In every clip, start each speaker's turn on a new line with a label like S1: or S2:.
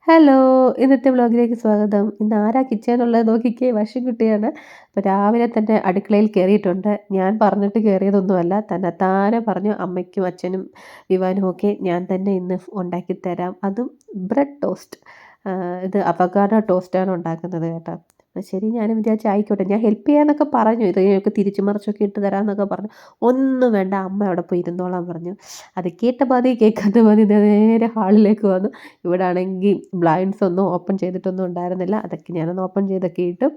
S1: Hello! ഇന്നത്തെ വ്ലോഗിലേക്ക് സ്വാഗതം. ഇന്ന് ആരാ കിച്ചണിലുള്ളത് നോക്കിക്കേ, വർഷിക്കുട്ടിയാണ്. അപ്പോൾ രാവിലെ തന്നെ അടുക്കളയിൽ കയറിയിട്ടുണ്ട്. ഞാൻ പറഞ്ഞിട്ട് കയറിയതൊന്നുമല്ല. തന്നെത്താനെ പറഞ്ഞു അമ്മയ്ക്കും അച്ഛനും വിവാനും ഒക്കെ ഞാൻ തന്നെ ഇന്ന് ഉണ്ടാക്കി തരാം. അതും ബ്രെഡ് ടോസ്റ്റ്. ഇത് അവക്കാഡോ ടോസ്റ്റാണ് ഉണ്ടാക്കുന്നത് കേട്ടോ. ശരി, ഞാനും വിചാരിച്ചു ആയിക്കോട്ടെ. ഞാൻ ഹെൽപ്പ് ചെയ്യാമെന്നൊക്കെ പറഞ്ഞു. ഇതൊക്കെ തിരിച്ചു മറിച്ചൊക്കെ ഇട്ട് തരാമെന്നൊക്കെ പറഞ്ഞു. ഒന്നും വേണ്ട, അമ്മ അവിടെ പോയി ഇരുന്നോളാൻ പറഞ്ഞു. അത് കേട്ട മതി കേൾക്കാത്ത മതി നേരെ ഹാളിലേക്ക് വന്നു. ഇവിടെ ആണെങ്കിൽ ബ്ലൈൻഡ്സ് ഒന്നും ഓപ്പൺ ചെയ്തിട്ടൊന്നും ഉണ്ടായിരുന്നില്ല. അതൊക്കെ ഞാനൊന്ന് ഓപ്പൺ ചെയ്തൊക്കെ ഇട്ടു.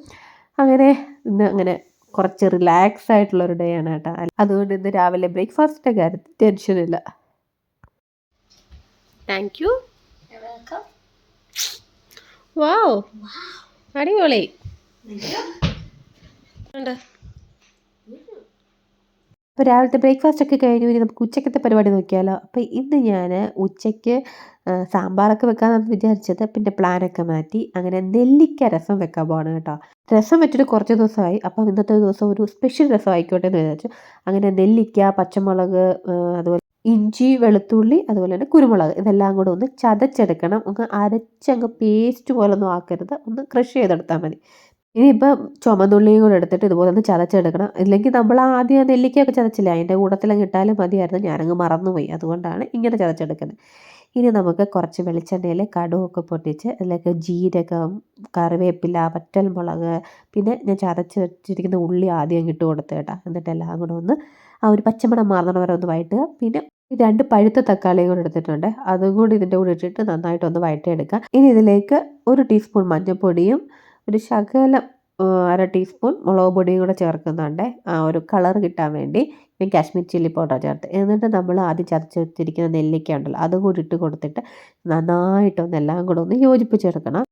S1: അങ്ങനെ ഇന്ന് അങ്ങനെ കുറച്ച് റിലാക്സ് ആയിട്ടുള്ളൊരു ഡേ ആണ് കേട്ടോ. അതുകൊണ്ട് ഇന്ന് രാവിലെ ബ്രേക്ക്ഫാസ്റ്റിൻ്റെ കാര്യത്തിൽ ടെൻഷനില്ല. Thank you. വാവ്, അടിപൊളി. അപ്പോൾ രാവിലത്തെ ബ്രേക്ക്ഫാസ്റ്റ് ഒക്കെ കഴിഞ്ഞു. ഇനി നമുക്ക് ഉച്ചക്കത്തെ പരിപാടി നോക്കിയാലോ. അപ്പോൾ ഇന്ന് ഞാൻ ഉച്ചയ്ക്ക് സാമ്പാറൊക്കെ വെക്കാമെന്നാണ് വിചാരിച്ചത്. പിന്നെ പ്ലാനൊക്കെ മാറ്റി അങ്ങനെ നെല്ലിക്ക രസം വെക്കാൻ പോവാണ് കേട്ടോ. രസം വെച്ചിട്ട് കുറച്ച് ദിവസമായി. അപ്പം ഇന്നത്തെ ദിവസം ഒരു സ്പെഷ്യൽ രസം ആയിക്കോട്ടെ എന്ന് വിചാരിച്ചു. അങ്ങനെ നെല്ലിക്ക, പച്ചമുളക്, അതുപോലെ ഇഞ്ചി, വെളുത്തുള്ളി, അതുപോലെ തന്നെ കുരുമുളക്, ഇതെല്ലാം കൂടെ ഒന്ന് ചതച്ചെടുക്കണം. ഒന്ന് അരച്ചങ്ങ് പേസ്റ്റ് പോലെ ഒന്നും ആക്കരുത്, ഒന്ന് ക്രഷ് ചെയ്തെടുത്താൽ മതി. ഇനിയിപ്പം ചുമന്നുള്ളിയും കൂടെ എടുത്തിട്ട് ഇതുപോലെ ഒന്ന് ചതച്ചെടുക്കണം. ഇല്ലെങ്കിൽ നമ്മൾ ആദ്യം നെല്ലിക്കയൊക്കെ ചതച്ചില്ലേ, അതിൻ്റെ കൂട്ടത്തിലങ്ങ് ഇട്ടാലും മതിയായിരുന്നു. ഞാനങ്ങ് മറന്നുപോയി, അതുകൊണ്ടാണ് ഇങ്ങനെ ചതച്ചെടുക്കുന്നത്. ഇനി നമുക്ക് കുറച്ച് വെളിച്ചെണ്ണയിൽ കടുകൊക്കെ പൊട്ടിച്ച് അതിലേക്ക് ജീരകം, കറിവേപ്പില, വറ്റൽമുളക്, പിന്നെ ഞാൻ ചതച്ച് വെച്ചിരിക്കുന്ന ഉള്ളി ആദ്യം അങ്ങ് ഇട്ട് കൊടുത്ത് കേട്ടോ. എന്നിട്ട് എല്ലാം കൂടെ ഒന്ന് ആ ഒരു പച്ചമണം മാറുന്നത് വരെ ഒന്ന് വഴറ്റുക. പിന്നെ 2 പഴുത്ത തക്കാളിയും കൂടെ എടുത്തിട്ടുണ്ട്, അതും കൂടി ഇതിൻ്റെ കൂടെ ഇട്ടിട്ട് നന്നായിട്ടൊന്ന് വഴറ്റിയെടുക്കുക. ഇനി ഇതിലേക്ക് 1 ടീസ്പൂൺ മഞ്ഞൾപ്പൊടിയും ഒരു ശകലം അര ടീസ്പൂൺ മുളക് പൊടിയും കൂടെ ചേർക്കുന്നുണ്ട്, ആ ഒരു കളർ കിട്ടാൻ വേണ്ടി. ഞാൻ കാശ്മീർ ചില്ലി പൗഡർ ചേർത്ത്. എന്നിട്ട് നമ്മൾ ആദ്യം ചതച്ച് വെച്ചിരിക്കുന്ന നെല്ലിക്ക ഉണ്ടല്ലോ, അതും കൂടി ഇട്ട് കൊടുത്തിട്ട് നന്നായിട്ടൊന്ന് എല്ലാം കൂടെ ഒന്ന് യോജിപ്പിച്ചെടുക്കണം.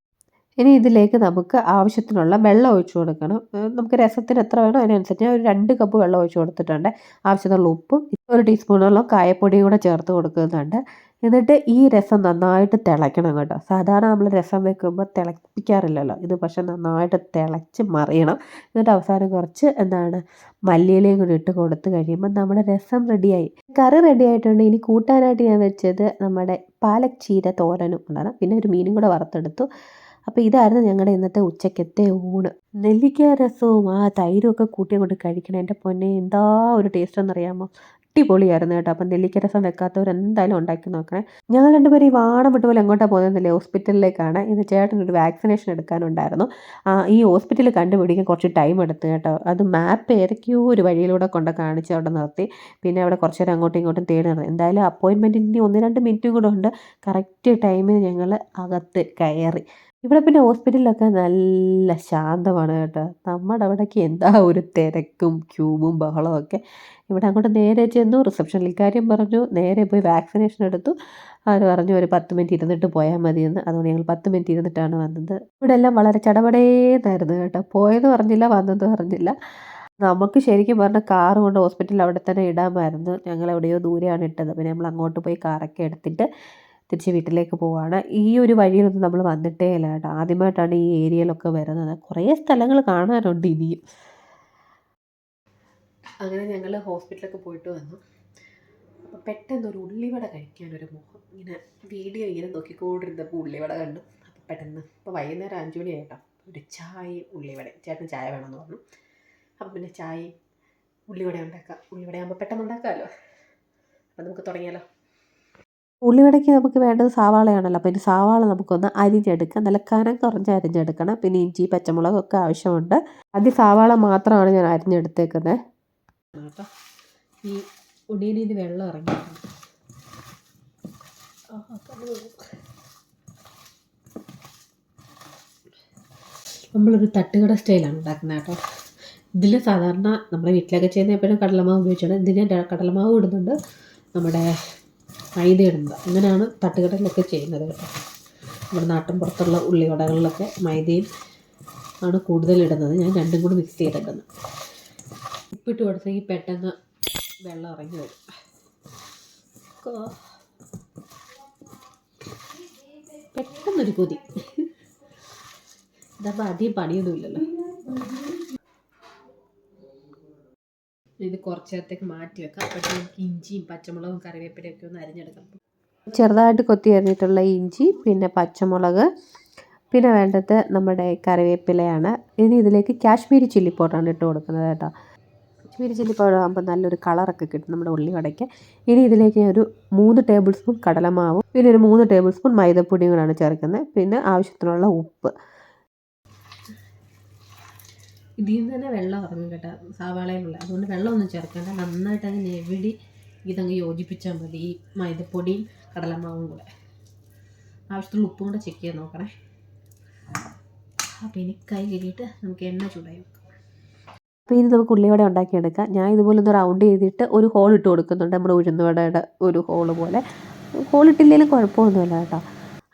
S1: ഇനി ഇതിലേക്ക് നമുക്ക് ആവശ്യത്തിനുള്ള വെള്ളം ഒഴിച്ചു കൊടുക്കണം. നമുക്ക് രസത്തിന് എത്ര വേണോ അതിനനുസരിച്ച് ഞാൻ ഒരു 2 കപ്പ് വെള്ളം ഒഴിച്ചു കൊടുത്തിട്ടുണ്ട്. ആവശ്യത്തിനുള്ള ഉപ്പും 1 ടീസ്പൂണോളം കായപ്പൊടിയും കൂടെ ചേർത്ത് കൊടുക്കുന്നുണ്ട്. എന്നിട്ട് ഈ രസം നന്നായിട്ട് തിളയ്ക്കണം കേട്ടോ. സാധാരണ നമ്മൾ രസം വെക്കുമ്പോൾ തിളപ്പിക്കാറില്ലല്ലോ, ഇത് പക്ഷെ നന്നായിട്ട് തിളച്ച് മറിയണം. എന്നിട്ട് അവസാനം കുറച്ച് മല്ലിയിലയും കൂടി ഇട്ട് കൊടുത്ത് കഴിയുമ്പോൾ നമ്മുടെ രസം റെഡിയായി. കറി റെഡി ആയിട്ടുണ്ട്. ഇനി കൂട്ടാനായിട്ട് ഞാൻ വെച്ചത് നമ്മുടെ പാലക് ചീര തോരനും ഉണ്ടായിരുന്നു. പിന്നെ ഒരു മീനും കൂടെ വറുത്തെടുത്തു. അപ്പോൾ ഇതായിരുന്നു ഞങ്ങളുടെ ഇന്നത്തെ ഉച്ചക്കത്തെ ഊണ്. നെല്ലിക്ക രസവും ആ തൈരും ഒക്കെ കൂട്ടി അങ്ങോട്ട് കഴിക്കണം. എൻ്റെ പൊന്നെ, എന്താ ഒരു ടേസ്റ്റ് എന്നറിയാമോ. അടിപൊളിയായിരുന്നു കേട്ടോ. അപ്പം നെല്ലിക്ക രസം വെക്കാത്തവർ എന്തായാലും ഉണ്ടാക്കി നോക്കണേ. ഞങ്ങൾ രണ്ടുപേരും ഈ വാണം വിട്ട് പോലെ എങ്ങോട്ടാണ് പോകുന്നതെന്നില്ലേ, ഹോസ്പിറ്റലിലേക്കാണ്. ഇന്ന് ചേട്ടനൊരു വാക്സിനേഷൻ എടുക്കാനുണ്ടായിരുന്നു. ഈ ഹോസ്പിറ്റൽ കണ്ടുപിടിക്കാൻ കുറച്ച് ടൈം എടുത്തു കേട്ടോ. അത് മാപ്പ് ഏതൊക്കെയോ ഒരു വഴിയിലൂടെ കൊണ്ട് കാണിച്ച് അവിടെ നിർത്തി. പിന്നെ അവിടെ കുറച്ച് നേരം അങ്ങോട്ടും ഇങ്ങോട്ടും തേടി നടന്നു. എന്തായാലും അപ്പോയിൻമെൻറ്റിന് ഇനി 1-2 മിനിറ്റും കൂടെ ഉണ്ട്. കറക്റ്റ് ടൈമിന് ഞങ്ങൾ അകത്ത് കയറി. ഇവിടെ പിന്നെ ഹോസ്പിറ്റലിലൊക്കെ നല്ല ശാന്തമാണ് കേട്ടോ. നമ്മുടെ അവിടേക്ക് എന്താ ഒരു തിരക്കും ക്യൂവും ബഹളവും ഒക്കെ. ഇവിടെ അങ്ങോട്ട് നേരെ ചെന്നു, റിസപ്ഷനിൽ കാര്യം പറഞ്ഞു, നേരെ പോയി വാക്സിനേഷൻ എടുത്തു. അവർ പറഞ്ഞു ഒരു 10 മിനിറ്റ് ഇരുന്നിട്ട് പോയാൽ മതിയെന്ന്. അതുകൊണ്ട് ഞങ്ങൾ 10 മിനിറ്റ് ഇരുന്നിട്ടാണ് വന്നത്. ഇവിടെ എല്ലാം വളരെ ചടപടേന്നായിരുന്നു കേട്ടോ. പോയെന്ന് പറഞ്ഞില്ല, വന്നെന്ന് പറഞ്ഞില്ല. നമുക്ക് ശരിക്കും പറഞ്ഞാൽ കാറ് കൊണ്ട് ഹോസ്പിറ്റലിൽ അവിടെ തന്നെ ഇടാമായിരുന്നു. ഞങ്ങൾ എവിടെയോ ദൂരെയാണ് ഇട്ടത്. പിന്നെ നമ്മൾ അങ്ങോട്ട് പോയി കാറൊക്കെ എടുത്തിട്ട് തിരിച്ച് വീട്ടിലേക്ക് പോവുകയാണ്. ഈ ഒരു വഴിയിലൊന്നും നമ്മൾ വന്നിട്ടേ ഇല്ല കേട്ടോ. ആദ്യമായിട്ടാണ് ഈ ഏരിയയിലൊക്കെ വരുന്നത്. കുറേ സ്ഥലങ്ങൾ കാണാനുണ്ട് ഇനിയും. അങ്ങനെ ഞങ്ങൾ ഹോസ്പിറ്റലൊക്കെ പോയിട്ട് വന്നു. അപ്പോൾ പെട്ടെന്നൊരു ഉള്ളിവട കഴിക്കാനൊരു മോഹം. ഇങ്ങനെ വീഡിയോ ഇങ്ങനെ നോക്കിക്കൊണ്ടിരുന്നപ്പോൾ ഉള്ളിവട കണ്ടു. അപ്പോൾ പെട്ടെന്ന് ഇപ്പോൾ വൈകുന്നേരം 5 മണി ആയിട്ടോ. ഒരു ചായയും ഉള്ളിവടയും. ചേട്ടൻ ചായ വേണമെന്ന് പറഞ്ഞു. അപ്പോൾ പിന്നെ ചായയും ഉള്ളിവട ഉണ്ടാക്കാം. ഉള്ളിവടയാകുമ്പോൾ പെട്ടെന്ന് ഉണ്ടാക്കാമല്ലോ. അപ്പോൾ നമുക്ക് തുടങ്ങിയാലോ. ഉള്ളിവടയ്ക്ക് നമുക്ക് വേണ്ടത് സവാളയാണല്ലോ. അപ്പോൾ ഇനി സവാള നമുക്കൊന്ന് അരിഞ്ഞെടുക്കാം. നല്ല കനം കുറഞ്ഞ് അരിഞ്ഞെടുക്കണം. പിന്നെ ഇഞ്ചി, പച്ചമുളകൊക്കെ ആവശ്യമുണ്ട്. ആദ്യം സവാള മാത്രമാണ് ഞാൻ അരിഞ്ഞെടുത്തേക്കുന്നത് കേട്ടോ. ഈ ഒടിയനിൽ നിന്ന് വെള്ളം ഇറങ്ങിയിട്ടുണ്ട്. നമ്മളൊരു തട്ടുകട സ്റ്റൈലാണ് ഉണ്ടാക്കുന്നത് കേട്ടോ. ഇതിൽ സാധാരണ നമ്മുടെ വീട്ടിലൊക്കെ ചെയ്യുന്ന എപ്പോഴും കടലമാവ് ഉപയോഗിച്ചാണ്. ഇതിന് കടലമാവ് ഇടുന്നുണ്ട്, നമ്മുടെ മൈദ ഇടുന്നത്. അങ്ങനെയാണ് തട്ടുകടയിലൊക്കെ ചെയ്യുന്നത് കേട്ടോ. നമ്മുടെ നാട്ടിൻ പുറത്തുള്ള ഉള്ളിവടകളിലൊക്കെ മൈദയും ആണ് കൂടുതലിടുന്നത്. ഞാൻ രണ്ടും കൂടി മിക്സ് ചെയ്തിടുന്നത്. ഉപ്പിട്ട് കൊടുത്തെങ്കിൽ പെട്ടെന്ന് വെള്ളം ഇറങ്ങി വരും. പെട്ടെന്നൊരു കൊതി. ഇതപ്പോൾ അധികം പണിയൊന്നുമില്ലല്ലോ. ഇത് കുറച്ച് നേരത്തേക്ക് മാറ്റി വെക്കാം. അപ്പോഴത്തേക്ക് ഇഞ്ചിയും പച്ചമുളകും കറിവേപ്പിലയൊക്കെ ഒന്ന് അരിഞ്ഞെടുക്കാം. ചെറുതായിട്ട് കൊത്തി അരിഞ്ഞിട്ടുള്ള ഇഞ്ചി, പിന്നെ പച്ചമുളക്, പിന്നെ വേണ്ടത് നമ്മുടെ കറിവേപ്പിലയാണ്. ഇനി ഇതിലേക്ക് കാശ്മീരി ചില്ലി പൗഡറാണ് ഇട്ട് കൊടുക്കുന്നത് കേട്ടോ. കാശ്മീരി ചില്ലി പൗഡർ ആകുമ്പോൾ നല്ലൊരു കളറൊക്കെ കിട്ടും നമ്മുടെ ഉള്ളിവടയ്ക്ക്. ഇനി ഇതിലേക്ക് ഒരു 3 ടേബിൾ സ്പൂൺ കടലമാവും, പിന്നെ ഒരു 3 ടേബിൾ സ്പൂൺ മൈദപ്പൊടിയും കൂടാണ് ചേർക്കുന്നത്. പിന്നെ ആവശ്യത്തിനുള്ള ഉപ്പ്. ഇതിൽ നിന്ന് തന്നെ വെള്ളം ഇറങ്ങും കേട്ടോ, സവാളയിലുള്ള. അതുകൊണ്ട് വെള്ളമൊന്നും ചേർക്കേണ്ട, നന്നായിട്ട് അങ്ങ് ഞെവിടി ഇതങ്ങ് യോജിപ്പിച്ചാൽ മതി, ഈ മൈദപ്പൊടിയും കടലമാവും കൂടെ. ആവശ്യത്തിനുള്ള ഉപ്പും കൂടെ ചെക്ക് ചെയ്ത് നോക്കണേ. അപ്പോൾ ഇനി കൈ കഴുകിയിട്ട് നമുക്ക് എണ്ണ ചൂടായി വെക്കാം. അപ്പോൾ ഇനി നമുക്ക് ഉള്ളിവട ഉണ്ടാക്കിയെടുക്കാം. ഞാൻ ഇതുപോലെ ഒന്ന് റൗണ്ട് ചെയ്തിട്ട് ഒരു ഹോൾ ഇട്ട് കൊടുക്കുന്നുണ്ട്, നമ്മുടെ ഉഴുന്നുവടയുടെ ഒരു ഹോള് പോലെ. ഹോളിട്ടില്ലെങ്കിലും കുഴപ്പമൊന്നുമില്ല കേട്ടോ.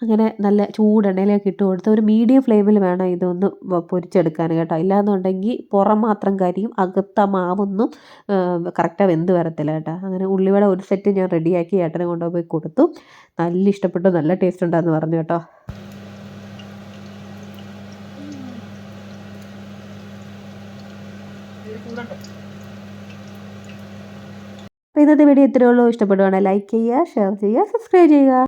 S1: അങ്ങനെ നല്ല ചൂടെണ്ണയിലേക്ക് ഇട്ട് കൊടുത്ത് ഒരു മീഡിയം ഫ്ലെയിമിൽ വേണം ഇതൊന്ന് പൊരിച്ചെടുക്കാൻ കേട്ടോ. ഇല്ലാന്നുണ്ടെങ്കിൽ പുറം മാത്രം കരിയും, അകത്ത മാവൊന്നും കറക്റ്റാக വെന്ത് വരത്തില്ല കേട്ടോ. അങ്ങനെ ഉള്ളിവട ഒരു സെറ്റ് ഞാൻ റെഡിയാക്കി ഏട്ടനെ കൊണ്ടുപോയി കൊടുത്തു. നല്ല ഇഷ്ടപ്പെട്ടു, നല്ല ടേസ്റ്റ് ഉണ്ടാന്ന് പറഞ്ഞു കേട്ടോ. അപ്പോൾ ഇന്നത്തെ വീഡിയോ ഇത്രയേ ഉള്ളൂ. ഇഷ്ടപ്പെടുവാണെങ്കിൽ ലൈക്ക് ചെയ്യുക, ഷെയർ ചെയ്യുക, സബ്സ്ക്രൈബ് ചെയ്യുക.